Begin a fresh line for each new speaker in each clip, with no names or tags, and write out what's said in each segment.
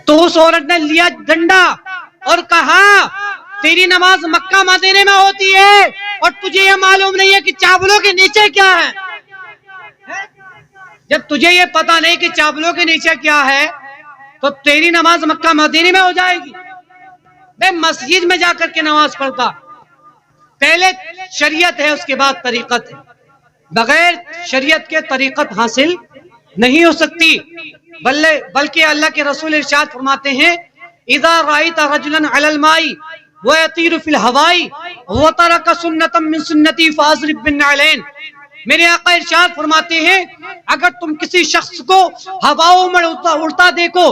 تو اس عورت نے لیا ڈنڈا اور کہا تیری نماز مکہ مدینے میں ہوتی ہے اور تجھے یہ معلوم نہیں ہے کہ چاولوں کے نیچے کیا ہے. جب تجھے یہ پتا نہیں کہ چاولوں کے نیچے کیا ہے تو تیری نماز مکہ مدینے میں ہو جائے گی. میں مسجد میں جا کر کے نماز پڑھتا. پہلے شریعت ہے، اس کے بعد طریقت ہے. بغیر شریعت کے طریقت حاصل نہیں ہو سکتی. بلکہ اللہ کے رسول ارشاد فرماتے ہیں اذا رأيت رجلا على الماء ويطير في الهواء وترك سنة من سنتي فاضرب بالنعلين. میرے آقا ارشاد فرماتے ہیں اگر تم کسی شخص کو ہواؤں میں اڑتا دیکھو،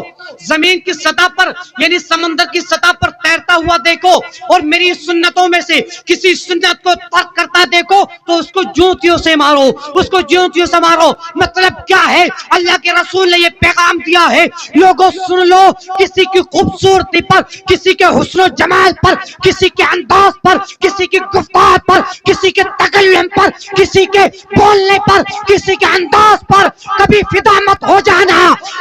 زمین کی سطح پر یعنی سمندر کی سطح پر تیرتا ہوا دیکھو، اور میری سنتوں میں سے کسی سنت کو ترک کرتا دیکھو تو اس کو جوتیوں سے مارو، اس کو جوتیوں سے مارو. مطلب کیا ہے؟ اللہ کے رسول نے یہ پیغام دیا ہے لوگوں سن لو، کسی کی خوبصورتی پر، کسی کے حسن و جمال پر، کسی کے انداز پر، کسی کی گفتار پر، کسی کے تکلم پر، کسی کے بولنے پر، کسی کے انداز پر کبھی فدا مت ہو جانا،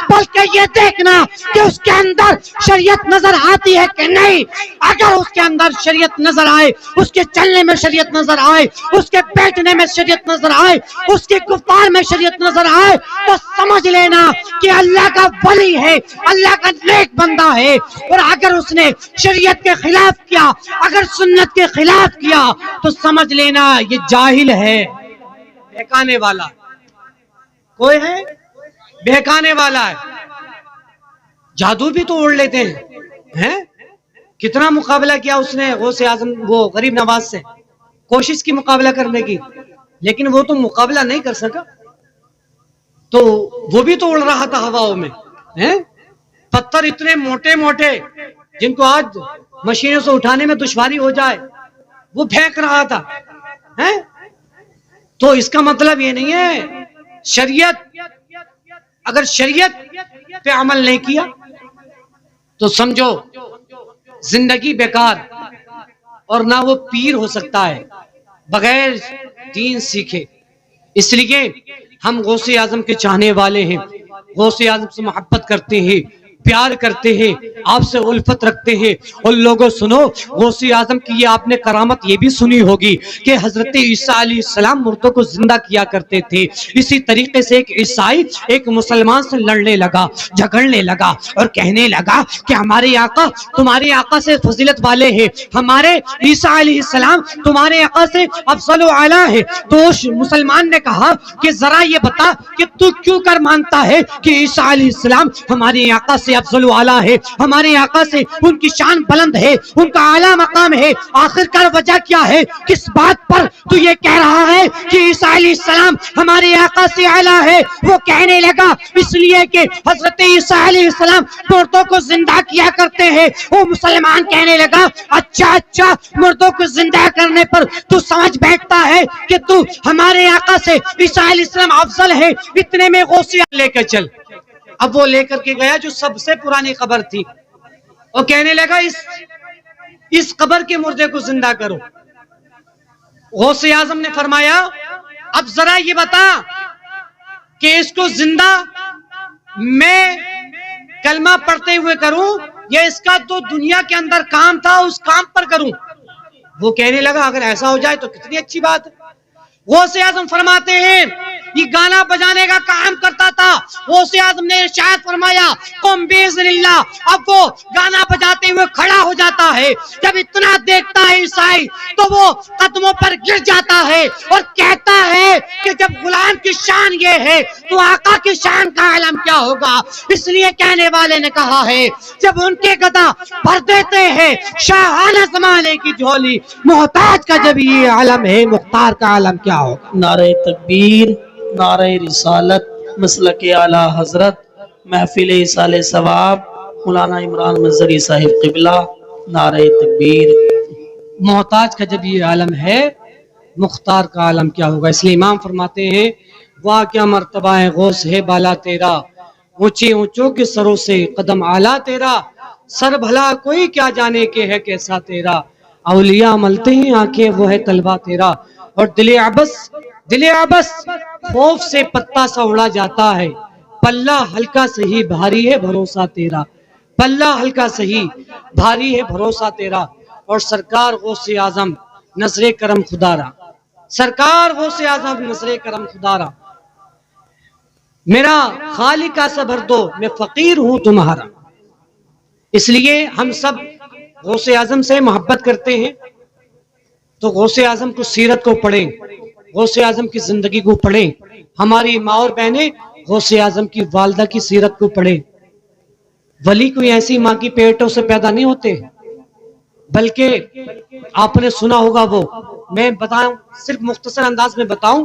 بلکہ یہ دیکھنا کہ اس کے اندر شریعت نظر آتی ہے کہ نہیں. اگر اس کے اندر شریعت نظر آئے، اس کے چلنے میں شریعت نظر آئے، اس کے بیٹھنے میں شریعت نظر آئے، اس کی گفتار میں شریعت نظر آئے تو سمجھ لینا کہ اللہ کا ولی ہے، اللہ کا نیک بندہ ہے. اور اگر اس نے شریعت کے خلاف کیا، اگر سنت کے خلاف کیا تو سمجھ لینا یہ جاہل ہے، بہکانے والا. کوئی ہے بہکانے والا ہے. جادو بھی تو اڑ لیتے ہیں. کتنا مقابلہ کیا اس نے غوث اعظم وہ غریب نواز سے، کوشش کی مقابلہ کرنے کی، لیکن وہ تو مقابلہ نہیں کر سکا. تو وہ بھی تو اڑ رہا تھا ہواؤں میں. پتھر اتنے موٹے موٹے جن کو آج مشینوں سے اٹھانے میں دشواری ہو جائے وہ پھینک رہا تھا. تو اس کا مطلب یہ نہیں ہے اگر شریعت پہ عمل نہیں کیا تو سمجھو زندگی بیکار، اور نہ وہ پیر ہو سکتا ہے بغیر دین سیکھے. اس لیے ہم غوث اعظم کے چاہنے والے ہیں، غوث اعظم سے محبت کرتے ہیں، پیار کرتے ہیں، آپ سے الفت رکھتے ہیں. اور لوگوں سنو، غوث اعظم کی یہ آپ نے کرامت یہ بھی سنی ہوگی کہ حضرت عیسیٰ علیہ السلام مردوں کو زندہ کیا کرتے تھے. اسی طریقے سے ایک عیسائی ایک مسلمان سے لڑنے لگا، جھگڑنے لگا اور کہنے لگا کہ ہمارے آقا تمہارے آقا سے فضیلت والے ہیں، ہمارے عیسیٰ علیہ السلام تمہارے آقا سے افضل و اعلیٰ ہے. تو اس مسلمان نے کہا کہ ذرا یہ بتا کہ تو کیوں کر مانتا ہے کہ عیسیٰ علیہ السلام ہمارے آقا سے افضل و اعلیٰ ہے، ہمارے آقا سے ان کی شان بلند ہے، ان کا اعلیٰ مقام ہے. آخر کار وجہ کیا ہے؟ کس بات پر تو یہ کہہ رہا ہے کہ عیسیٰ علیہ السلام ہمارے آقا سے اعلیٰ ہے؟ وہ کہنے لگا اس لیے کہ حضرت عیسیٰ علیہ السلام مردوں کو زندہ کیا کرتے ہیں. وہ مسلمان کہنے لگا اچھا مردوں کو زندہ کرنے پر تو سمجھ بیٹھتا ہے کہ تو ہمارے آقا سے عیسیٰ علیہ السلام افضل ہے. اتنے میں غوثیہ لے کے چل. اب وہ لے کر کے گیا جو سب سے پرانی قبر تھی، اور کہنے لگا اس قبر کے مردے کو زندہ کرو. غوث اعظم نے فرمایا اب ذرا یہ بتا کہ اس کو زندہ میں کلمہ پڑھتے ہوئے کروں یا اس کا تو دنیا کے اندر کام تھا اس کام پر کروں. وہ کہنے لگا اگر ایسا ہو جائے تو کتنی اچھی بات ہے. غوث اعظم فرماتے ہیں یہ گانا بجانے کا کام کرتا تھا. غوث اعظم نے ارشاد فرمایا قم باذن اللہ. اب وہ گانا بجاتے ہوئے کھڑا ہو جاتا ہے. جب اتنا دیکھتا ہے عیسائی تو وہ قدموں پر گر جاتا ہے اور کہتا ہے کہ جب غلام کی شان یہ ہے تو آقا کی شان کا عالم کیا ہوگا. اس لیے کہنے والے نے کہا ہے جب ان کے گدا بھر دیتے ہیں شاہانہ زمانے کی جھولی، محتاج کا جب یہ عالم ہے مختار کا عالم کیا ہوگا.
نعرہ تکبیر، نعرہ رسالت، مسلک اعلیٰ حضرت، محفل ایصال ثواب مولانا عمران منظری صاحب قبلہ. نعرہ تکبیر.
محتاج کا جب یہ عالم ہے مختار کا عالم کیا ہوگا. اس لیے امام فرماتے ہیں واہ کیا مرتبہ ہے غوث ہے بالا تیرا، اونچے اونچوں کے سروں سے قدم اعلیٰ تیرا، سر بھلا کوئی کیا جانے کے ہے کیسا تیرا، اولیاء ملتے ہیں آنکھیں وہ ہے طلبہ تیرا، اور دل عبس خوف سے پتا سا اڑا جاتا ہے، پلہ ہلکا سے ہی بھاری ہے بھروسہ تیرا. پلہ ہلکا سہی بھاری ہے بھروسہ تیرا، اور سرکار غوث اعظم نظر کرم خدا را، سرکار غوث اعظم نظر کرم خدا را، میرا خالق کا صبر دو میں فقیر ہوں تمہارا۔ اس لیے ہم سب غوث اعظم سے محبت کرتے ہیں تو غوث اعظم کو سیرت کو پڑھیں، غوث اعظم کی زندگی کو پڑھیں، ہماری ماں اور بہنیں غوث اعظم کی والدہ کی سیرت کو پڑھیں۔ ولی کوئی ایسی ماں کی پیٹوں سے پیدا نہیں ہوتے، بلکہ آپ نے سنا ہوگا وہ، میں بتاؤں صرف مختصر انداز میں بتاؤں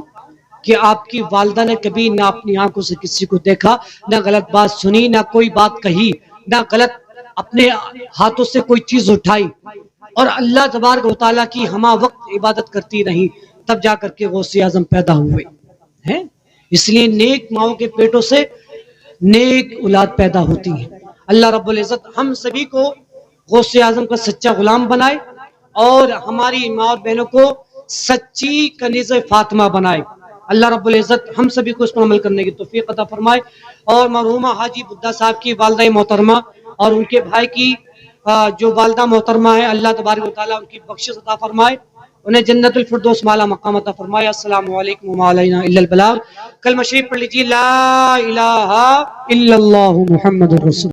کہ آپ کی والدہ نے کبھی نہ اپنی آنکھوں سے کسی کو دیکھا، نہ غلط بات سنی، نہ کوئی بات کہی، نہ غلط اپنے ہاتھوں سے کوئی چیز اٹھائی، اور اللہ تبارک و تعالیٰ کی ہمہ وقت عبادت کرتی رہی، تب جا کر کے غوث اعظم پیدا ہوئے ہیں۔ اس لیے نیک ماؤں کے پیٹوں سے نیک اولاد پیدا ہوتی ہے۔ اللہ رب العزت ہم سبھی کو غوث اعظم کا سچا غلام بنائے، اور ہماری ماں اور بہنوں کو سچی کنیز فاطمہ بنائے۔ اللہ رب العزت ہم سبھی کو اس پر عمل کرنے کی توفیق عطا فرمائے، اور مرحومہ حاجی بدھا صاحب کی والدہ محترمہ اور ان کے بھائی کی جو والدہ محترمہ ہے، اللہ تبارک و تعالیٰ ان کی بخشش عطا فرمائے، انہیں جنت الفردوس مالا مقام عطا فرمائے۔ السلام علیکم وما علینا الا البلاغ۔ کلمہ شریف پڑھ لیجیے، لا الہ الا اللہ محمد الرسول